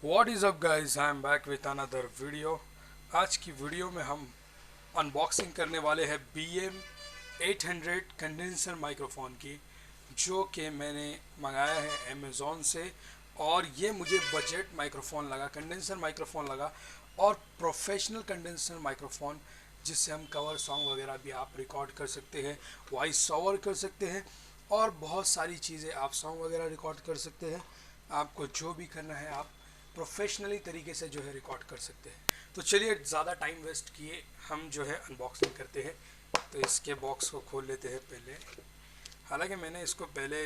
What is up guys, I am back with another video. आज की video में हम अनबॉक्सिंग करने वाले हैं BM-800 कंडेंसर माइक्रोफोन की, जो कि मैंने मंगाया है अमेज़ोन से। और ये मुझे बजट माइक्रोफोन लगा, कंडेंसर माइक्रोफोन लगा, और प्रोफेशनल कंडेंसर माइक्रोफोन, जिससे हम कवर सॉन्ग वगैरह भी आप रिकॉर्ड कर सकते हैं, वॉइस ओवर कर सकते हैं, और बहुत सारी चीज़ें आप सॉन्ग वगैरह रिकॉर्ड कर सकते हैं। आपको जो भी करना है आप प्रोफेशनली तरीके से जो है रिकॉर्ड कर सकते हैं। तो चलिए ज़्यादा टाइम वेस्ट किए हम जो है अनबॉक्सिंग करते हैं। तो इसके बॉक्स को खोल लेते हैं पहले। हालांकि मैंने इसको पहले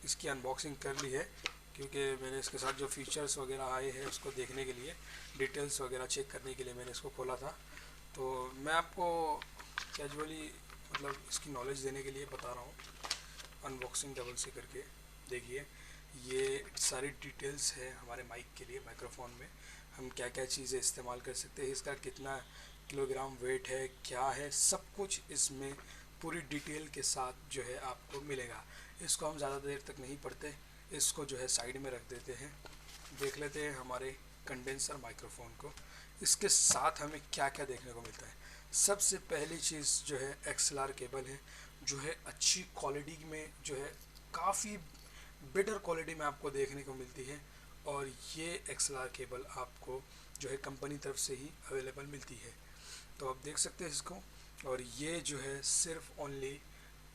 इसकी अनबॉक्सिंग कर ली है, क्योंकि मैंने इसके साथ जो फीचर्स वगैरह आए हैं उसको देखने के लिए, डिटेल्स वगैरह चेक करने के लिए मैंने इसको खोला था। तो मैं आपको कैजुअली मतलब इसकी नॉलेज देने के लिए बता रहा हूँ, अनबॉक्सिंग डबल से करके। देखिए, ये सारी डिटेल्स है हमारे माइक के लिए। माइक्रोफोन में हम क्या क्या चीज़ें इस्तेमाल कर सकते हैं, इसका कितना किलोग्राम वेट है, क्या है, सब कुछ इसमें पूरी डिटेल के साथ जो है आपको मिलेगा। इसको हम ज़्यादा देर तक नहीं पढ़ते, इसको जो है साइड में रख देते हैं। देख लेते हैं हमारे कंडेंसर माइक्रोफोन को। इसके साथ हमें क्या क्या देखने को मिलता है। सबसे पहली चीज़ जो है XLR केबल है, जो है अच्छी क्वालिटी में, जो है काफ़ी बेटर क्वालिटी में आपको देखने को मिलती है। और ये XLR केबल आपको जो है कंपनी तरफ से ही अवेलेबल मिलती है, तो आप देख सकते हैं इसको। और ये जो है सिर्फ ओनली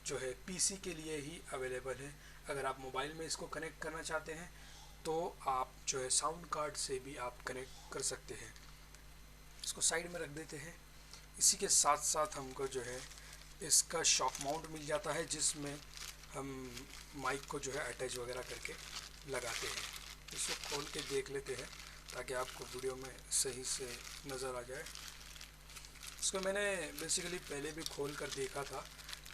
जो है पीसी के लिए ही अवेलेबल है। अगर आप मोबाइल में इसको कनेक्ट करना चाहते हैं तो आप जो है साउंड कार्ड से भी आप कनेक्ट कर सकते हैं। इसको साइड में रख देते हैं। इसी के साथ साथ हमको जो है इसका शॉक माउंट मिल जाता है, जिसमें हम माइक को जो है अटैच वगैरह करके लगाते हैं। इसको खोल के देख लेते हैं ताकि आपको वीडियो में सही से नज़र आ जाए। इसको मैंने बेसिकली पहले भी खोल कर देखा था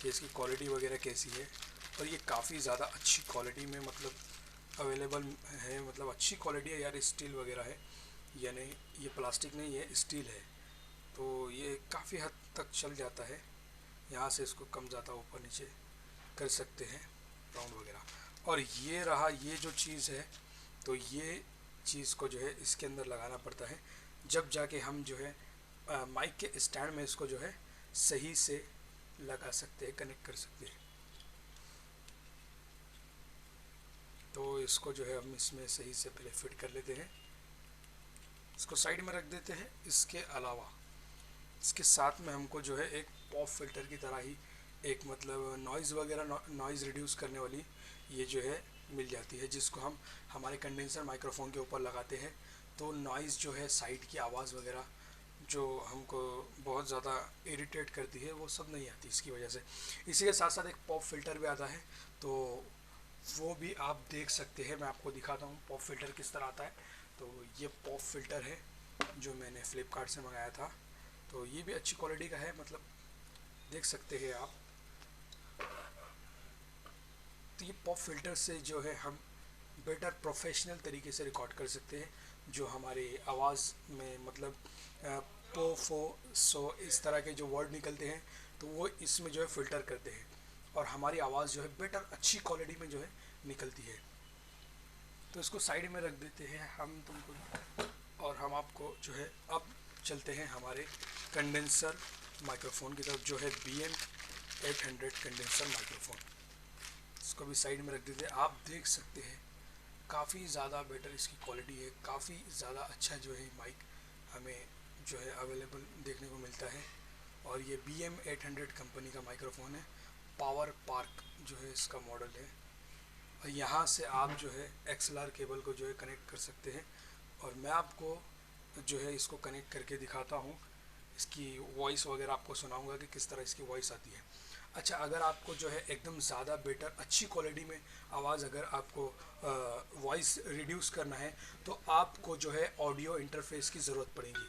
कि इसकी क्वालिटी वगैरह कैसी है, और ये काफ़ी ज़्यादा अच्छी क्वालिटी में मतलब अवेलेबल है। मतलब अच्छी क्वालिटी है यार, स्टील वगैरह है, यानी ये प्लास्टिक नहीं है, स्टील है। तो ये काफ़ी हद तक चल जाता है। यहाँ से इसको कम ज़्यादा ऊपर नीचे कर सकते हैं, राउंड वगैरह। और ये रहा ये जो चीज़ है, तो ये चीज़ को जो है इसके अंदर लगाना पड़ता है, जब जाके हम जो है माइक के स्टैंड में इसको जो है सही से लगा सकते हैं, कनेक्ट कर सकते हैं। तो इसको जो है हम इसमें सही से पहले फिट कर लेते हैं। इसको साइड में रख देते हैं। इसके अलावा इसके साथ में हमको जो है एक पॉप फिल्टर की तरह ही एक मतलब नॉइज़ वगैरह, नॉइज़ रिड्यूस करने वाली ये जो है मिल जाती है, जिसको हम हमारे कंडेंसर माइक्रोफोन के ऊपर लगाते हैं। तो नॉइज़ जो है, साइड की आवाज़ वगैरह जो हमको बहुत ज़्यादा इरिटेट करती है, वो सब नहीं आती इसकी वजह से। इसी के साथ साथ एक पॉप फिल्टर भी आता है, तो वो भी आप देख सकते हैं। मैं आपको दिखाता हूँ पॉप फिल्टर किस तरह आता है। तो ये पॉप फिल्टर है जो मैंने फ़्लिपकार्ट से मंगाया था। तो ये भी अच्छी क्वालिटी का है, मतलब देख सकते हैं आप। तो ये पॉप फिल्टर से जो है हम बेटर प्रोफेशनल तरीके से रिकॉर्ड कर सकते हैं। जो हमारे आवाज़ में मतलब पो फो सो इस तरह के जो वर्ड निकलते हैं, तो वो इसमें जो है फ़िल्टर करते हैं, और हमारी आवाज़ जो है बेटर अच्छी क्वालिटी में जो है निकलती है। तो इसको साइड में रख देते हैं हम तुमको, और हम आपको जो है अब चलते हैं हमारे कंडेंसर माइक्रोफोन की तरफ, जो है BM-800 कंडेंसर माइक्रोफोन। इसको भी साइड में रख देते हैं। आप देख सकते हैं काफ़ी ज़्यादा बेटर इसकी क्वालिटी है, काफ़ी ज़्यादा अच्छा जो है माइक हमें जो है अवेलेबल देखने को मिलता है। और ये BM-800 कंपनी का माइक्रोफोन है, पावर पार्क जो है इसका मॉडल है। और यहाँ से आप जो है XLR केबल को जो है कनेक्ट कर सकते हैं, और मैं आपको जो है इसको कनेक्ट करके दिखाता हूँ। इसकी वॉइस वगैरह आपको सुनाऊंगा कि किस तरह इसकी वॉइस आती है। अच्छा, अगर आपको जो है एकदम ज़्यादा बेटर अच्छी क्वालिटी में आवाज़, अगर आपको वॉइस रिड्यूस करना है, तो आपको जो है ऑडियो इंटरफेस की ज़रूरत पड़ेगी।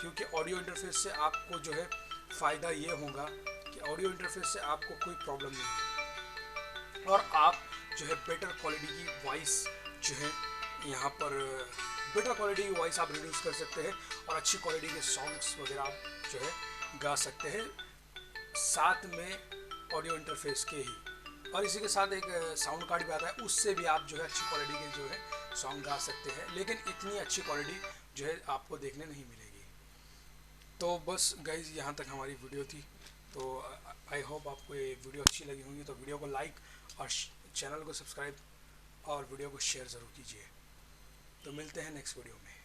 क्योंकि ऑडियो इंटरफेस से आपको जो है फ़ायदा ये होगा कि ऑडियो इंटरफेस से आपको कोई प्रॉब्लम नहीं है, और आप जो है बेटर क्वालिटी की वॉइस जो है यहाँ पर बेटर क्वालिटी की वॉइस आप रिड्यूस कर सकते हैं, और अच्छी क्वालिटी के सॉन्ग्स वगैरह आप जो है गा सकते हैं, साथ में ऑडियो इंटरफेस के ही। और इसी के साथ एक साउंड कार्ड भी आता है, उससे भी आप जो है अच्छी क्वालिटी के जो है सॉन्ग गा सकते हैं, लेकिन इतनी अच्छी क्वालिटी जो है आपको देखने नहीं मिलेगी। तो बस गाइज यहाँ तक हमारी वीडियो थी। तो आई होप आपको ये वीडियो अच्छी लगी होंगी, तो वीडियो को लाइक और चैनल को सब्सक्राइब और वीडियो को शेयर ज़रूर कीजिए। तो मिलते हैं नेक्स्ट वीडियो में।